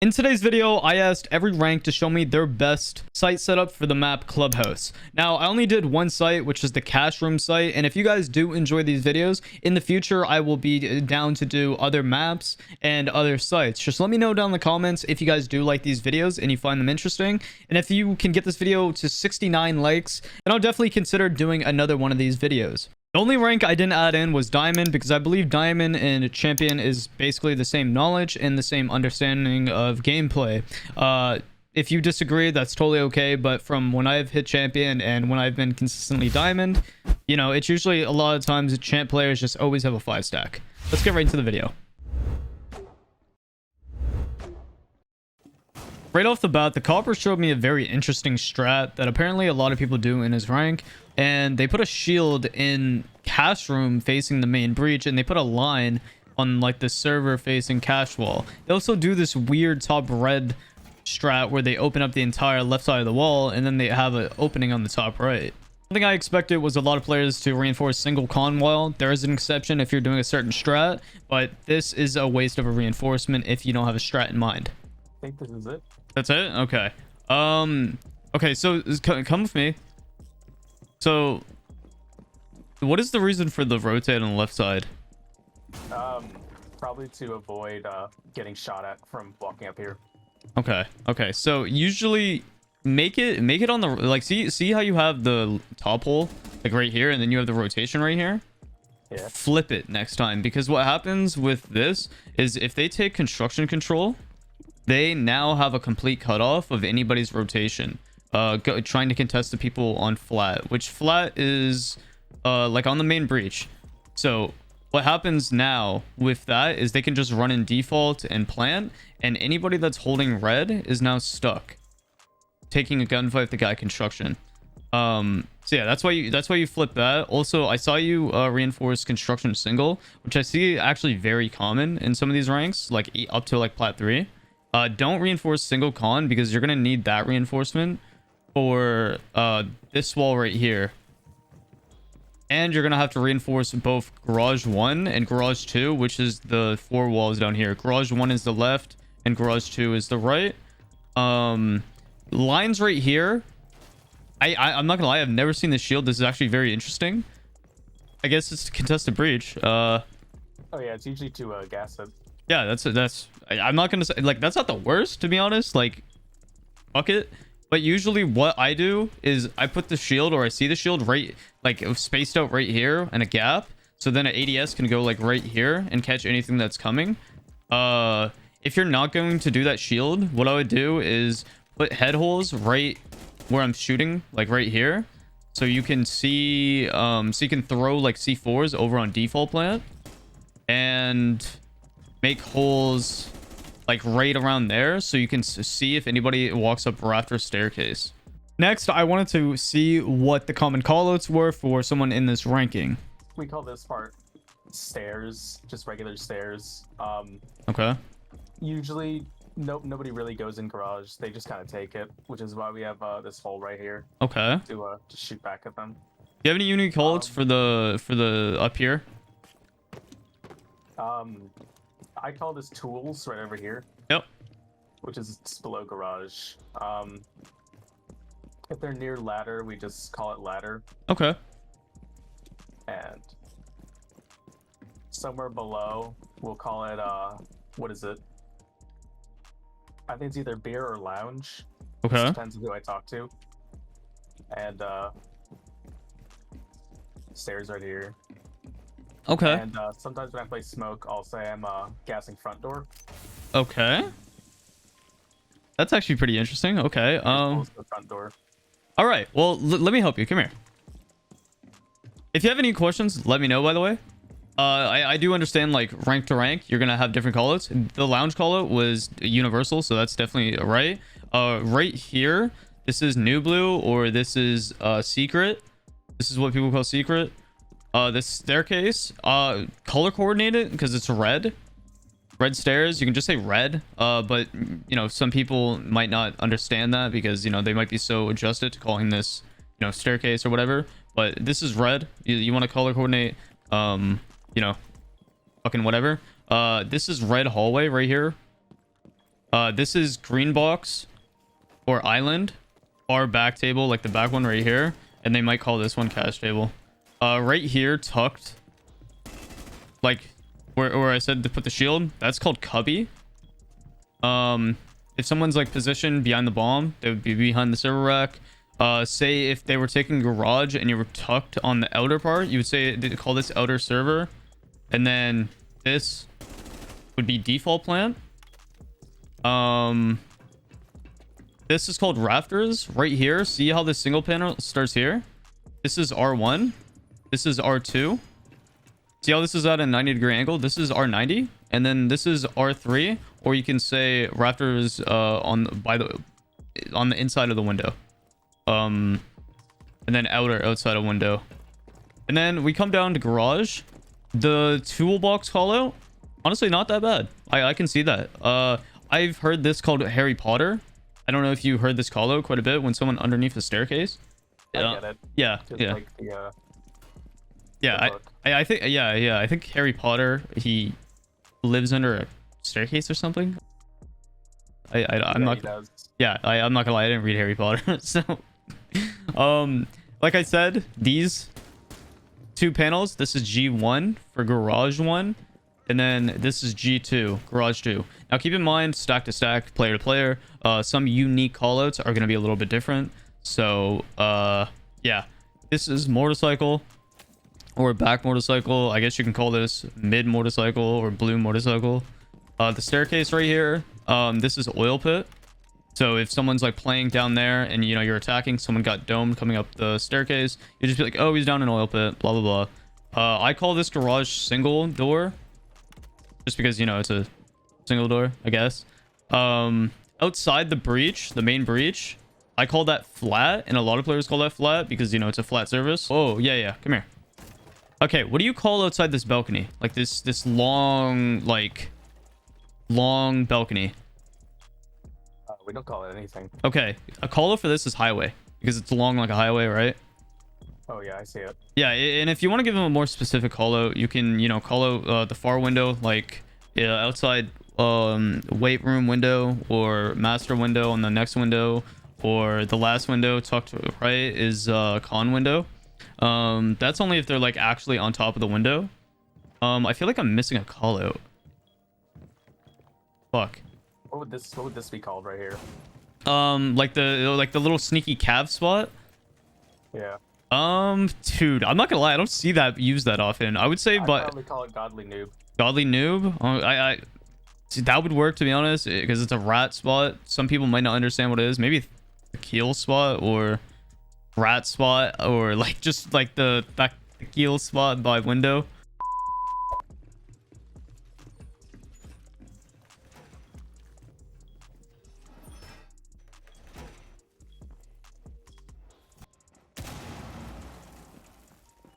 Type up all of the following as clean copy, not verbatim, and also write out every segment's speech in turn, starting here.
In today's video, I asked every rank to show me their best site setup for the map Clubhouse. Now, I only did one site, which is the cash room site, and if you guys do enjoy these videos, in the future, I will be down to do other maps and other sites. Just let me know down in the comments if you guys do like these videos and you find them interesting, and if you can get this video to 69 likes, then I'll definitely consider doing another one of these videos. The only rank I didn't add in was Diamond because I believe Diamond and Champion is basically the same knowledge and the same understanding of gameplay. If you disagree, that's totally okay, but from when I've hit Champion and when I've been consistently Diamond, you know, it's usually a lot of times champ players just always have a 5-stack. Let's get right into the video. Right off the bat, the Copper showed me a very interesting strat that apparently a lot of people do in his rank, and they put a shield in cash room facing the main breach, and they put a line on like the server facing cash wall. They also do this weird top red strat where they open up the entire left side of the wall, and then they have an opening on the top right. Something I expected was a lot of players to reinforce single con wall. There is an exception if you're doing a certain strat, but this is a waste of a reinforcement if you don't have a strat in mind. I think this is it. That's it? Okay. Okay, so come with me. So what is the reason for the rotate on the left side? Probably to avoid getting shot at from walking up here. Okay, so usually make it on the, like, see how you have the top hole like right here, and then you have the rotation right here. Yeah. Flip it next time, because what happens with this is if they take construction control, they now have a complete cutoff of anybody's rotation, trying to contest the people on flat, which flat is like on the main breach. So what happens now with that is they can just run in default and plant, and anybody that's holding red is now stuck taking a gunfight with the guy construction. So yeah, that's why you flip that. Also, I saw you reinforce construction single, which I see actually very common in some of these ranks, like up to like plat 3. Don't reinforce single con because you're gonna need that reinforcement for this wall right here, and you're gonna have to reinforce both garage 1 and garage 2, which is the 4 walls down here. Garage 1 is the left and garage 2 is the right. Lines right here. I'm not gonna lie, I've never seen this shield. This is actually very interesting. I guess it's contested breach. Oh yeah, it's usually to gas it. Yeah, I'm not gonna say, like, that's not the worst, to be honest. Like, fuck it. But usually what I do is I put the shield, or I see the shield right, like, spaced out right here and a gap, so then an ADS can go like right here and catch anything that's coming. If you're not going to do that shield, what I would do is put head holes right where I'm shooting, like right here, so you can see so you can throw like C4s over on default plant and make holes like right around there, so you can see if anybody walks up rafter staircase. Next, I wanted to see what the common callouts were for someone in this ranking. We call this part stairs, just regular stairs. Okay. Usually nobody really goes in garage. They just kind of take it, which is why we have this hole right here. Okay. To shoot back at them. Do you have any unique callouts for the up here? I call this tools right over here. Yep. Which is just below garage. If they're near ladder, we just call it ladder. Okay. And somewhere below, we'll call it what is it? I think it's either beer or lounge. Okay. It depends on who I talk to. And stairs right here. Okay. And sometimes when I play smoke, I'll say I'm gassing front door. Okay. That's actually pretty interesting. Okay. The front door. All right. Well, let me help you. Come here. If you have any questions, let me know, by the way. I do understand, like, rank to rank, you're gonna have different callouts. The lounge callout was universal, so that's definitely right. Right here, this is new blue, or this is secret. This is what people call secret. This staircase, color coordinated because it's red stairs. You can just say red, but you know, some people might not understand that because, you know, they might be so adjusted to calling this, you know, staircase or whatever. But this is red. You want to color coordinate, you know, fucking whatever. This is red hallway right here. This is green box or island, far back table, like the back one right here, and they might call this one cash table. Right here, tucked, like where I said to put the shield, that's called cubby. If someone's like positioned behind the bomb, they would be behind the server rack. Say if they were taking garage and you were tucked on the outer part, you would say they call this outer server, and then this would be default plant. This is called rafters right here. See how this single panel starts here? This is R1. This is R2. See how this is at a 90-degree angle? This is R90, and then this is R3, or you can say rafters on the inside of the window. And then outside of window. And then we come down to garage. The toolbox callout, honestly, not that bad. I can see that. I've heard this called Harry Potter. I don't know if you heard this callout quite a bit when someone underneath the staircase. I get it. Yeah, Just yeah. like the, Yeah, book. I think I think Harry Potter, he lives under a staircase or something. I'm Yeah, not. he does. Yeah, I'm not gonna lie, I didn't read Harry Potter. So like I said, these two panels, this is G1 for garage 1, and then this is G2, garage 2. Now keep in mind, stack to stack, player to player, some unique callouts are gonna be a little bit different. So yeah, this is motorcycle or back motorcycle. I guess you can call this mid motorcycle or blue motorcycle. The staircase right here, this is oil pit. So if someone's like playing down there and you know you're attacking, someone got domed coming up the staircase, you just be like, oh, he's down in oil pit, blah blah blah. I call this garage single door just because, you know, it's a single door, I guess. Outside the breach, the main breach, I call that flat, and a lot of players call that flat because, you know, it's a flat surface. Oh yeah, come here. Okay, what do you call outside this balcony? Like this long, like long balcony. We don't call it anything. Okay, a call out for this is highway because it's long like a highway, right? Oh yeah, I see it. Yeah, and if you want to give them a more specific call out, you can, you know, call out the far window, like outside weight room window or master window on the next window, or the last window tucked right is con window. That's only if they're like actually on top of the window. I feel like I'm missing a call out. Fuck. What would this be called right here? Like the little sneaky cav spot. Yeah. Dude, I'm not gonna lie, I don't see that used that often. I would say, I'd but probably call it godly noob. godly noob. I see, that would work, to be honest, because it's a rat spot. Some people might not understand what it is. Maybe the keel spot or rat spot, or like just like the keel spot by window.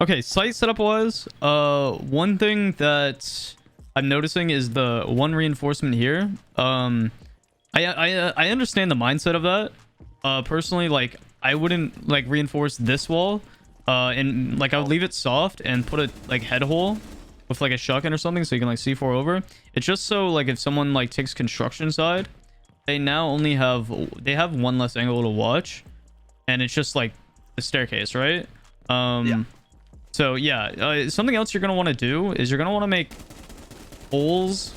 Okay, site setup wise, one thing that I'm noticing is the one reinforcement here. I understand the mindset of that. Personally, like I wouldn't like reinforce this wall, and like I would leave it soft and put a like head hole with like a shotgun or something so you can like C4 over. It's just so like if someone like takes construction side, they now only have one less angle to watch, and it's just like the staircase, right? Yeah. So yeah, something else you're gonna want to do is you're gonna want to make holes,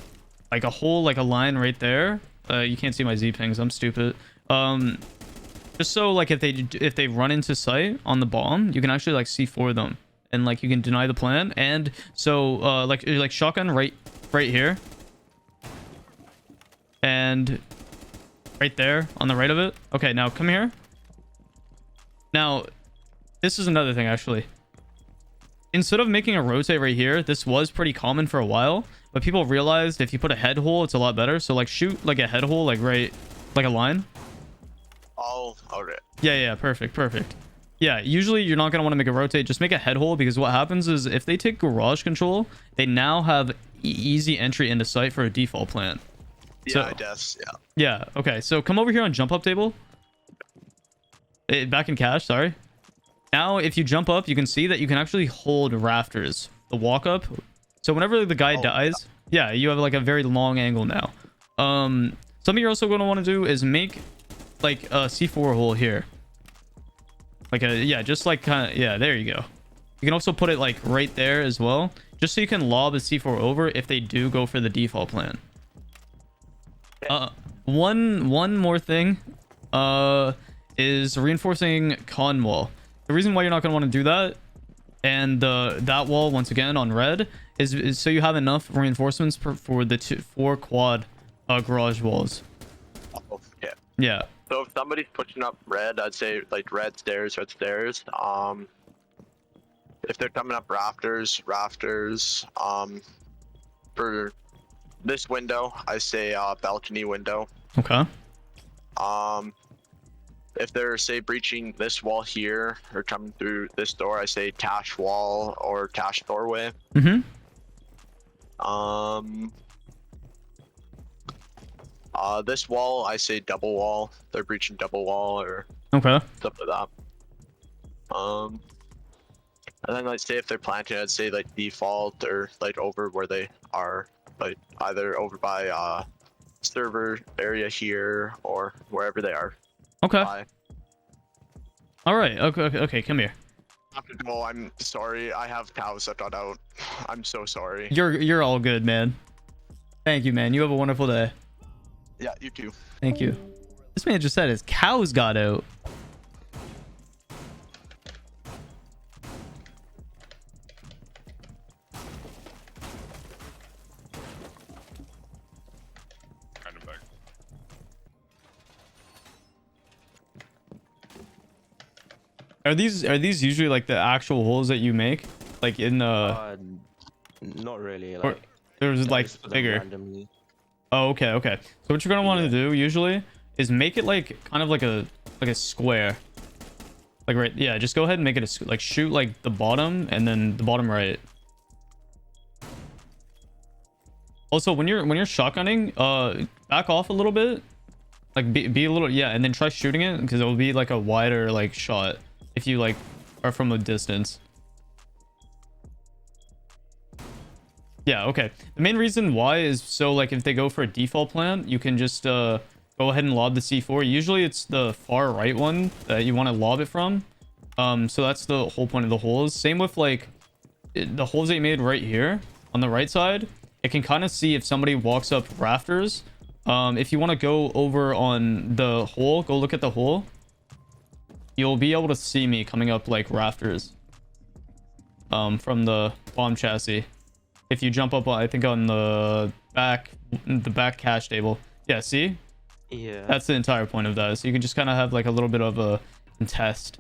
like a hole, like a line right there. You can't see my Z pings, I'm stupid. Just so like if they run into sight on the bomb, you can actually like C4 them, and like you can deny the plan. And so like shotgun right here, and right there on the right of it. Okay, now come here. Now this is another thing actually. Instead of making a rotate right here, this was pretty common for a while, but people realized if you put a head hole, it's a lot better. So like shoot like a head hole, like right, like a line. Oh, okay. Yeah, perfect. Yeah, usually you're not going to want to make a rotate. Just make a head hole, because what happens is if they take garage control, they now have easy entry into site for a default plant. Yeah, So- I guess. Yeah. Yeah, okay. So come over here on jump up table. Back in cache, sorry. Now, if you jump up, you can see that you can actually hold rafters, the walk up. So whenever the guy Oh, dies, yeah, you have like a very long angle now. Something you're also going to want to do is make like a C4 hole here. Like a, yeah, just like kind of, yeah, there you go. You can also put it like right there as well, just so you can lob a C4 over if they do go for the default plan. One more thing is reinforcing con wall. The reason why you're not going to want to do that, and that wall once again on red, is so you have enough reinforcements for the 4 quad garage walls. Oh, yeah. Yeah. So if somebody's pushing up red, I'd say like red stairs. If they're coming up rafters. For this window, I say balcony window. Okay. If they're say breaching this wall here or coming through this door, I say tash wall or tash doorway. Mm-hmm. This wall, I say double wall. They're breaching double wall or Okay. stuff like that. And then like say if they're planting, I'd say like default or like over where they are, like either over by server area here or wherever they are. Okay. Bye. All right. Okay. Come here. I have to go. I'm sorry. I have cows that got out. I'm so sorry. You're all good, man. Thank you, man. You have a wonderful day. Yeah, you too. Thank you. This man just said his cows got out. Kind of back. Are these usually like the actual holes that you make, like in the? Not really. Or Like there's I like just put them bigger. randomly. Oh, okay. So what you're gonna want to do usually is make it like kind of like a square. Like right, yeah. Just go ahead and make it like shoot like the bottom and then the bottom right. Also, when you're shotgunning, back off a little bit. Like be a little, yeah, and then try shooting it because it will be like a wider like shot if you like are from a distance. Yeah, okay. The main reason why is so like if they go for a default plan, you can just go ahead and lob the C4. Usually it's the far right one that you want to lob it from. So that's the whole point of the holes. Same with like the holes that you made right here on the right side. It can kind of see if somebody walks up rafters. If you want to go over on the hole, go look at the hole. You'll be able to see me coming up like rafters from the bomb chassis. If you jump up, I think on the back cache table. Yeah, see? Yeah. That's the entire point of that. So you can just kind of have like a little bit of a test.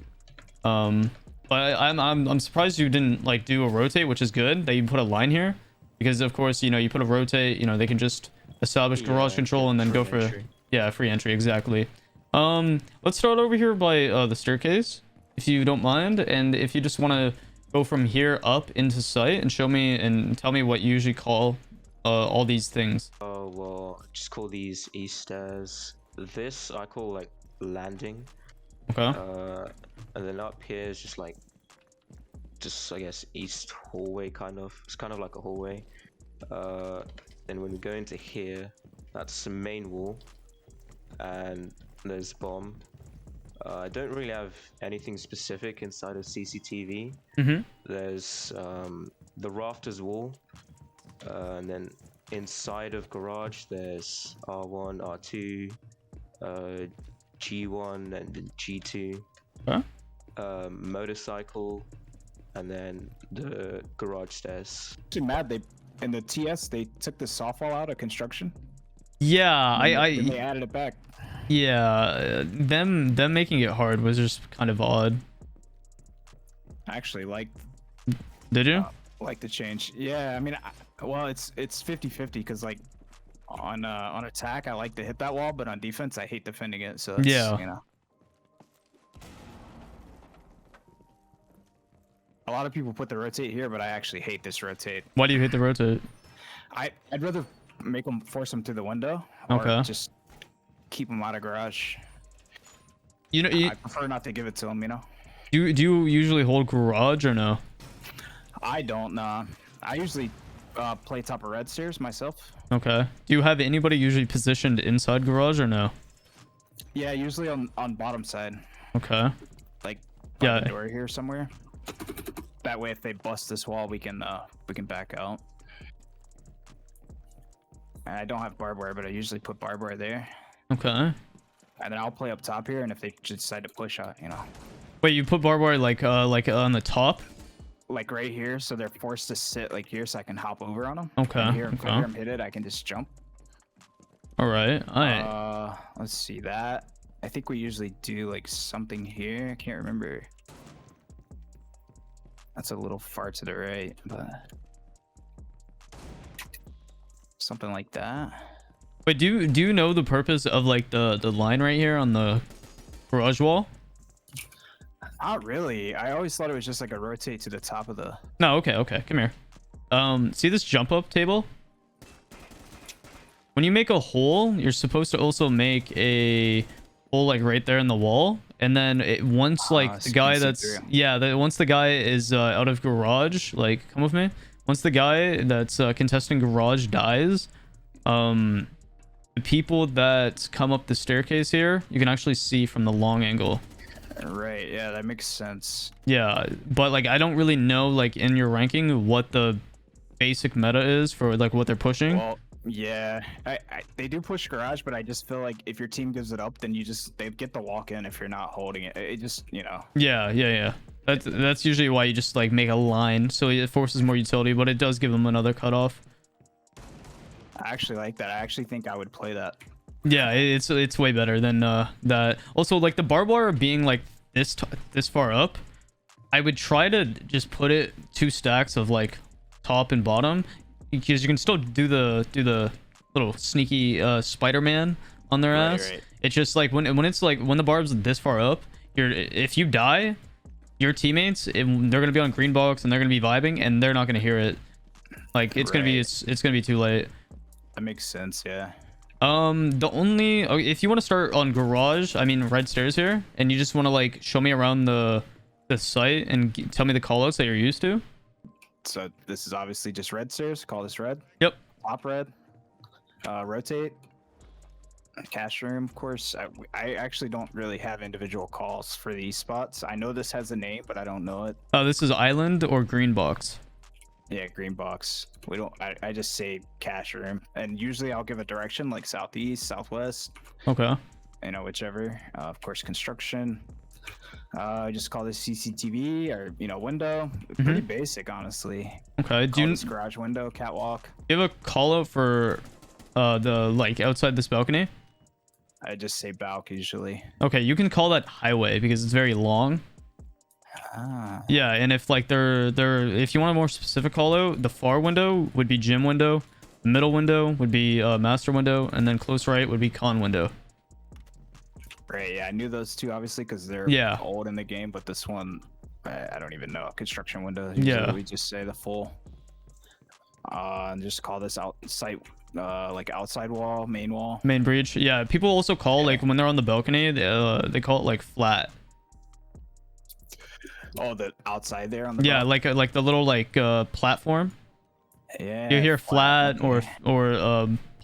But I'm surprised you didn't like do a rotate, which is good that you put a line here, because of course, you know, you put a rotate, you know, they can just establish garage control and then go for free entry. Exactly. Let's start over here by the staircase, if you don't mind, and if you just want to go from here up into sight and show me and tell me what you usually call all these things. Oh well, just call these east stairs. This I call like landing. Okay. And then up here is just I guess east hallway kind of. It's kind of like a hallway. Then when we go into here, that's the main wall, and there's bomb. I don't really have anything specific inside of CCTV. Mm-hmm. There's the rafters wall, and then inside of garage there's R1, R2, G1 and G2. Okay. Motorcycle, and then the garage stairs. Actually mad they in the TS they took the softwall out of construction. Yeah, And they added it back. yeah, them making it hard was just kind of odd. I actually like Did you? the change. Yeah, I mean, well, it's 50-50 because like on attack I like to hit that wall, but on defense I hate defending it. So that's, Yeah. you know. A lot of people put the rotate here, but I actually hate this rotate. Why do you hit the rotate? I'd rather make them force them through the window, or Okay. just keep them out of garage. You know, I prefer not to give it to them, you know. do you usually hold garage or no? I don't know. I usually Play top of red stairs myself. Okay. Do you have anybody usually positioned inside garage or no? Yeah, usually on bottom side. Okay. Like Yeah. the door here somewhere. That way, if they bust this wall, we can back out. And I don't have barbed wire, but I usually put barbed wire there. Okay. And then I'll play up top here, and if they just decide to push out, you know. Wait, you put barbed wire like on the top? Like right here, so they're forced to sit like here, so I can hop over on them. Okay. And here, if I hear Okay. them hit it, I can just jump. All right. All right. Let's see that. I think we usually do like something here. I can't remember. That's a little far to the right, but something like that. Wait, do you know the purpose of like the line right here on the garage wall? Not really. I always thought it was just like a rotate to the top of the. No. Okay. Okay. Come here. See this jump up table? When you make a hole, you're supposed to also make a hole like right there in the wall, and then once like so the you guy can see that's through. once the guy is out of garage, like come with me. Once the guy that's contesting garage dies, the people that come up the staircase here, you can actually see from the long angle. Right. Yeah, that makes sense. Yeah, but like I don't really know like in your ranking what the basic meta is for like what they're pushing. Well, yeah, they do push garage, but I just feel like if your team gives it up, then they get the walk in if you're not holding it. It just, you know. Yeah. That's usually why you just like make a line, so it forces more utility, but it does give them another cutoff. I actually like that. I actually think I would play that. Yeah, it's way better than that. Also, like the barbed wire being like this far up, I would try to just put it 2 stacks of like top and bottom, because you can still do the little sneaky Spider-Man on their ass. Right. It's just like when it's like when the barb's this far up, if you die, your teammates they're gonna be on green box and they're gonna be vibing and they're not gonna hear it. Like it's gonna be too late. That makes sense. Yeah. If you want to start on garage, I mean red stairs here, and you just want to like show me around the site and tell me the callouts that you're used to. So this is obviously just red stairs. Call this red. Yep. Top red. Rotate. Cash room, of course. I actually don't really have individual calls for these spots. I know this has a name, but I don't know it. This is island or green box. Yeah, green box. We don't. I just say cash room, and usually I'll give a direction like southeast, southwest. Okay. You know, whichever. Of course, construction. I just call this CCTV or window. Pretty basic, honestly. Okay. Call this garage window, catwalk. Do you have a call out for the like outside this balcony? I just say balk usually. Okay, you can call that highway because it's very long. Ah. Yeah, and if like if you want a more specific call out, the far window would be gym window, the middle window would be master window, and then close right would be con window. Right, yeah, I knew those two obviously because they're old in the game, but this one, I don't even know. Construction window. Usually we just say the full. And just call this outside, like outside wall, main wall. Main breach. Yeah, people also call like when they're on the balcony, they call it like flat. Oh, the outside there on the like the little like platform. Yeah. You hear flat or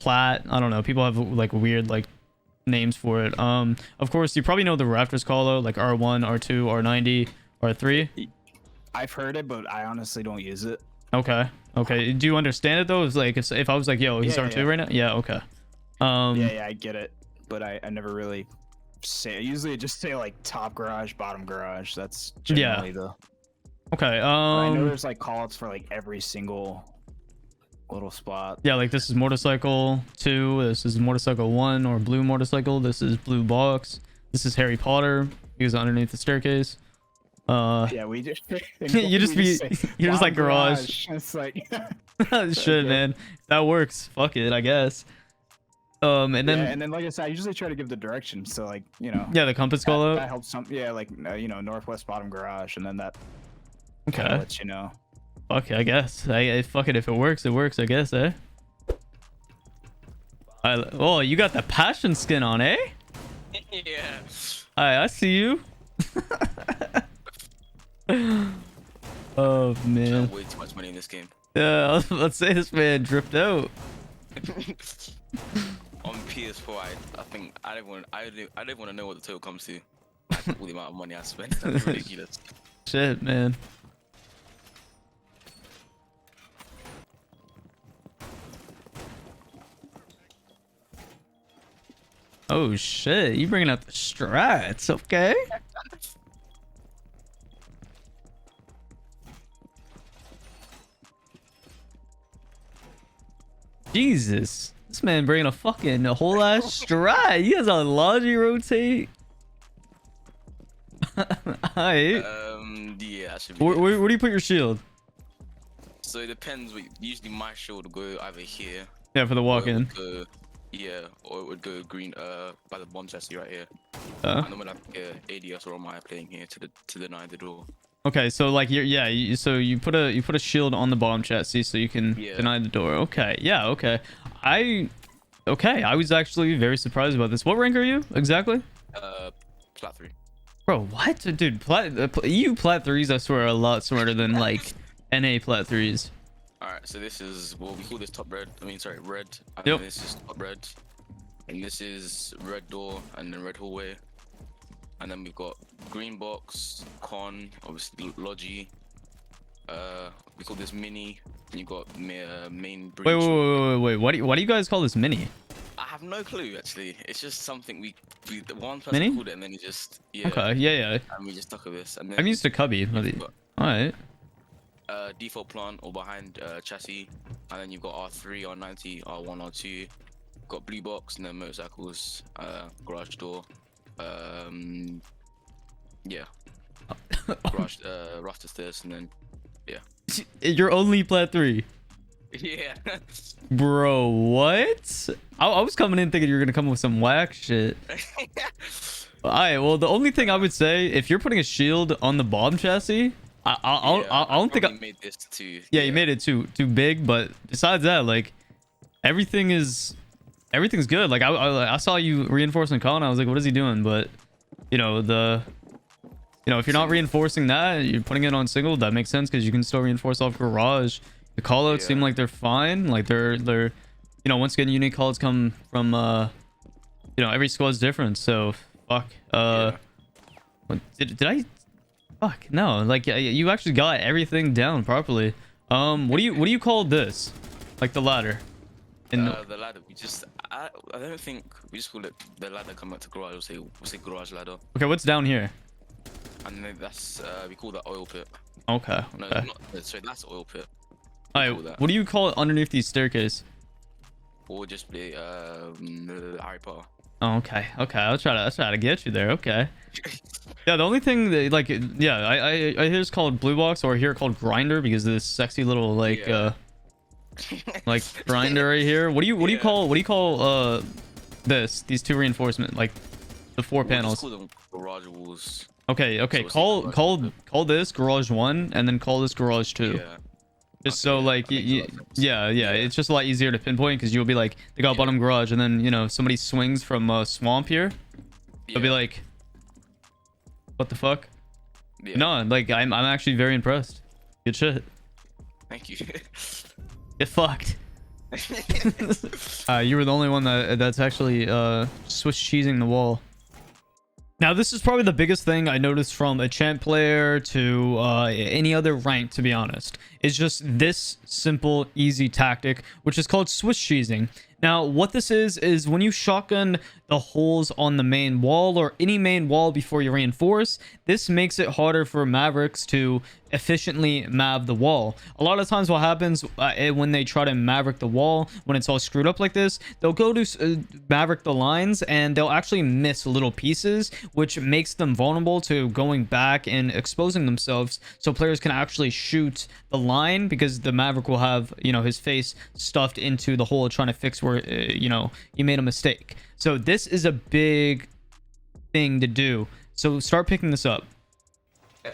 plat. I don't know. People have like weird like names for it. Of course, you probably know the rafters call out like R1, R2, R90, R3. I've heard it, but I honestly don't use it. Okay. Do you understand it though? It's like if I was like, yo, he's R2 right now. Yeah. Okay. Yeah, I get it, but I never really say. Usually, I just say like top garage, bottom garage. That's generally the. Okay. I know there's like callouts for like every single little spot. Yeah, like this is motorcycle 2, this is motorcycle 1 or blue motorcycle, this is blue box, this is Harry Potter, he was underneath the staircase. Yeah, we just you're just like garage. It's like shit, man. That works. Fuck it, I guess. And then like I said, I usually try to give the direction, so like yeah, the compass call out. That helps some. Yeah, like northwest bottom garage, and then that okay lets you know. Fuck it, I guess. I fuck it, if it works, I guess, eh? Oh, you got the passion skin on, eh? Yeah. I see you. Oh man. Way too much money in this game. Yeah, let's say this man dripped out. On PS4, I think I don't want to know what the total comes to. Like, all the amount of money I spent. That's ridiculous. Shit, man. Oh shit, you bringing up the strats, okay? Jesus, this man bringing a whole ass strat. He has a logi rotate. Alright. Yeah, I should be. Where do you put your shield? So it depends. Usually my shield will go either here. Yeah, for the walk in. Yeah, or it would go green by the bomb chassis right here. Uh. And then when I ADS or am I playing here to deny the door. Okay, so like so you put a shield on the bomb chassis so you can deny the door. Okay, yeah, okay. I was actually very surprised about this. What rank are you exactly? Plat 3. Bro, what, dude? EU plat 3s I swear are a lot smarter than like NA plat 3s. Alright, so this is, well, we call this top red. I mean, sorry, red. And Yep. then this is top red. And this is red door and then red hallway. And then we've got green box, con, obviously logi. We call this mini. And you got main breach. Wait. Why do you guys call this mini? I have no clue actually. It's just something we one person Mini? called it and then he just Okay, yeah. And we just stuck with this. And then I'm used to cubby. All right. default plant or behind chassis, and then you've got R3, R90, R1, R2. Got blue box and then motorcycles, garage door. Yeah. Garage, raster stairs, and then You're only plat 3. yeah. Bro, what? I was coming in thinking you were gonna come up with some whack shit. Alright, well, the only thing I would say, if you're putting a shield on the bomb chassis, I don't think I made this too. Yeah, you made it too big, but besides that, like everything's good. Like I saw you reinforcing Colin, I was like, what is he doing? But you know, if you're not reinforcing that, you're putting it on single, that makes sense because you can still reinforce off garage. The callouts seem like they're fine. Like they're once again, unique callouts come from every squad's different. So fuck. Did I? Fuck no. Like you actually got everything down properly. What do you call this? Like the ladder? The ladder. I don't think we just call it the ladder coming out to garage. We'll say garage ladder. Okay, what's down here? And then that's we call that oil pit. Okay. No, Okay. sorry, that's oil pit. Alright, what do you call it underneath these staircase? Or just be Harry Potter. Oh, okay. I'll try to get you there. Okay. Yeah, the only thing that I hear it's called blue box, or I hear it called grinder because of this sexy little like grinder right here. What do you call these two reinforcement, like the four panels? Just call them garage walls. Okay. So Call this garage 1 and then call this garage 2. Yeah. Just so like it's just a lot easier to pinpoint because you'll be like they got bottom garage and then somebody swings from swamp here. They'll be like, what the fuck? Yeah. No, like I'm actually very impressed. Good shit. Thank you. Get fucked. You were the only one that's actually Swiss cheesing the wall. Now, this is probably the biggest thing I noticed from a champ player to any other rank, to be honest. It's just this simple, easy tactic, which is called Swiss cheesing. Now, what this is when you shotgun the holes on the main wall or any main wall before you reinforce, this makes it harder for Mavericks to efficiently mav the wall. A lot of times what happens when they try to Maverick the wall, when it's all screwed up like this, they'll go to Maverick the lines and they'll actually miss little pieces, which makes them vulnerable to going back and exposing themselves so players can actually shoot the line because the Maverick will have, his face stuffed into the hole trying to fix where, you made a mistake. So this is a big thing to do. So start picking this up. So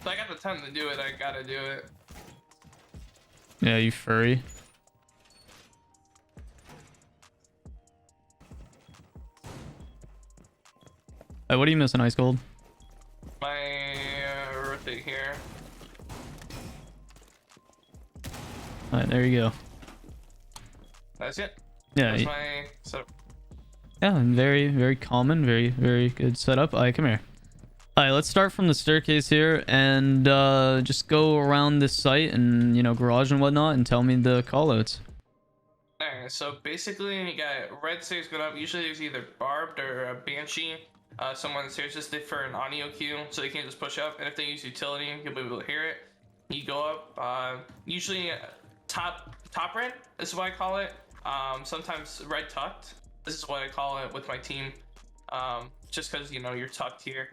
I got the time to do it, I gotta do it. Yeah, you furry. Hey, what are you missing, Ice Cold? My rotate here. All right, there you go. That's it. Yeah. That's my setup. Yeah, and very common, very good setup. All right, come here. All right, let's start from the staircase here and just go around this site and, you know, garage and whatnot, and tell me the callouts. Alright, so basically you got red stairs going up. Usually there's either barbed or a banshee. Someone on the stairs just for an audio cue, so they can't just push up. And if they use utility, you'll be able to hear it. You go up. Usually top red is what I call it. Sometimes red tucked. This is what I call it with my team. Just because, you know, you're tucked here.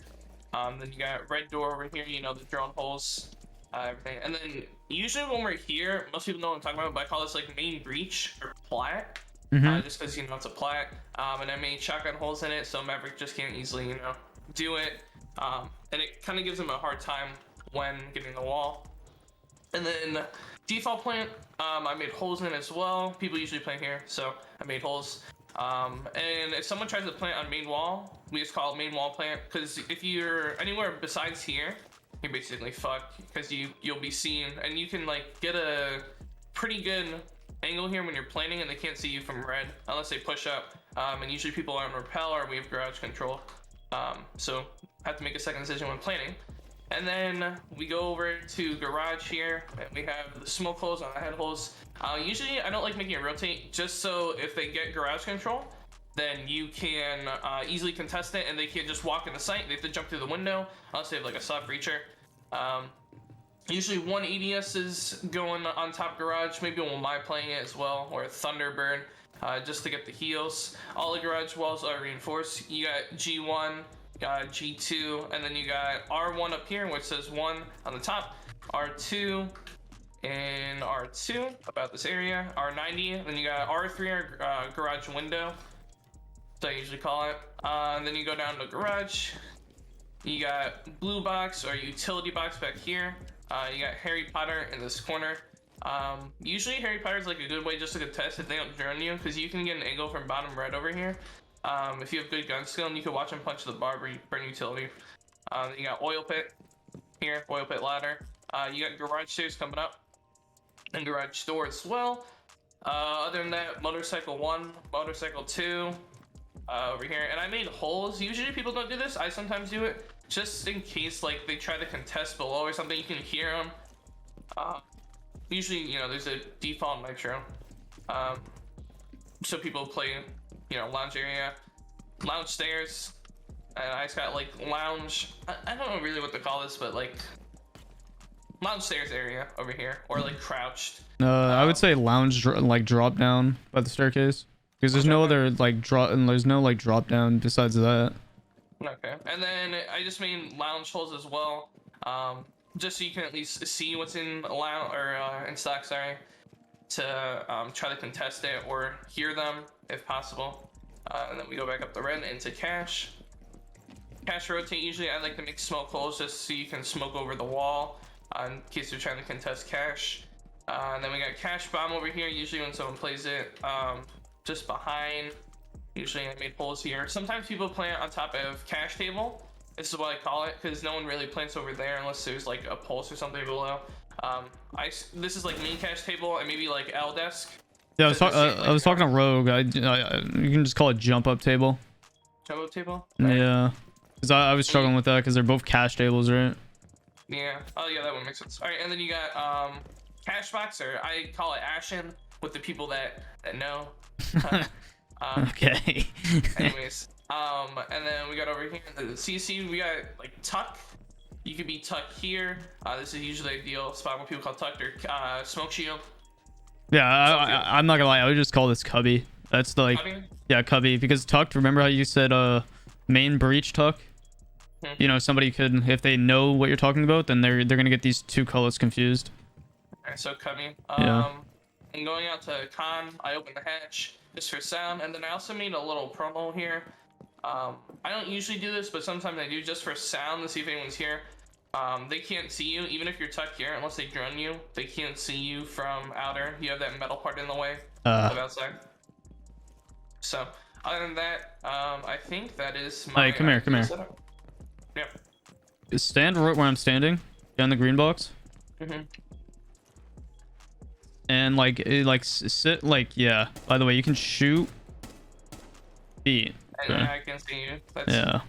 Then you got red door over here, you know, the drone holes, everything. And then usually when we're here, most people know what I'm talking about, but I call this like main breach or plat. Just because, you know, it's a plat. And I made shotgun holes in it, so Maverick just can't easily, you know, do it. And it kind of gives him a hard time when getting the wall. And then default plant, I made holes in as well. People usually plant here, so I made holes. And if someone tries to plant on main wall, we just call it main wall plant, because if you're anywhere besides here, you're basically fucked, because you'll be seen, and you can like get a pretty good angle here when you're planting and they can't see you from red unless they push up. And usually people aren't repel or we have garage control, so have to make a second decision when planting. And then we go over to garage here, and we have the smoke holes on the head holes. Usually I don't like making it rotate, just so if they get garage control, then you can easily contest it and they can't just walk in the site. They have to jump through the window unless they have like a soft breacher. Usually one ADS is going on top garage, maybe one my playing it as well, or a Thunderbird, just to get the heals. All the garage walls are reinforced. You got G1, got G2, and then you got R1 up here, which says 1 on the top, R2 and R2 about this area, R90, then you got R3 garage window, so I usually call it. And then you go down to garage, you got blue box or utility box back here. You got Harry Potter in this corner. Usually Harry Potter is like a good way just to contest if they don't drone you, because you can get an angle from bottom red over here. If you have good gun skill, and you can watch him punch the bar or burn utility. You got oil pit here, oil pit ladder. You got garage stairs coming up, and garage door as well. Other than that, motorcycle 1, motorcycle 2 over here. And I made holes. Usually people don't do this. I sometimes do it just in case like they try to contest below or something. You can hear them. Usually, you know, there's a default nitro. So people play, you know, lounge area, lounge stairs, and I just got like lounge. I don't know really what to call this, but like lounge stairs area over here, or like crouched. I would say lounge, like drop down by the staircase, because there's no other like drop, and there's no like drop down besides that. Okay, and then I just made lounge holes as well, just so you can at least see what's in lounge or in stock, sorry, to try to contest it or hear them if possible. And then we go back up the red into cache. Cache rotate, usually I like to make smoke holes just so you can smoke over the wall in case they're trying to contest cache. And then we got cache bomb over here, usually when someone plays it, just behind. Usually I made holes here. Sometimes people plant on top of cache table. This is what I call it, because no one really plants over there unless there's like a pulse or something below. This is like main cache table and maybe like L desk. Yeah, I was talking to Rogue. You can just call it jump up table. Jump up table? Yeah, because I was struggling with that because they're both cache tables, right? Yeah. Oh yeah, that one makes sense. All right, and then you got cache box, or I call it Ashen with the people that know. Okay. Anyways, and then we got over here the CC. We got like tuck. You could be tucked here. This is usually the ideal spot what people call tucked, or smoke shield. Yeah, I'm not gonna lie. I would just call this cubby. That's the, like, cubby? Yeah, cubby, because tucked. Remember how you said main breach tuck? You know, somebody could, if they know what you're talking about, then they're gonna get these two colors confused. Okay, so cubby. Yeah. And going out to con, I opened the hatch just for sound, and then I also made a little promo here. I don't usually do this, but sometimes I do just for sound to see if anyone's here. They can't see you, even if you're tucked here, unless they drone you. They can't see you from outer. You have that metal part in the way of outside. So, other than that, I think that is my... Hey, come here, come here. Setup. Yep. Stand right where I'm standing, down the green box. and like sit like yeah. By the way, you can shoot feet. And I can see you. That's Yeah.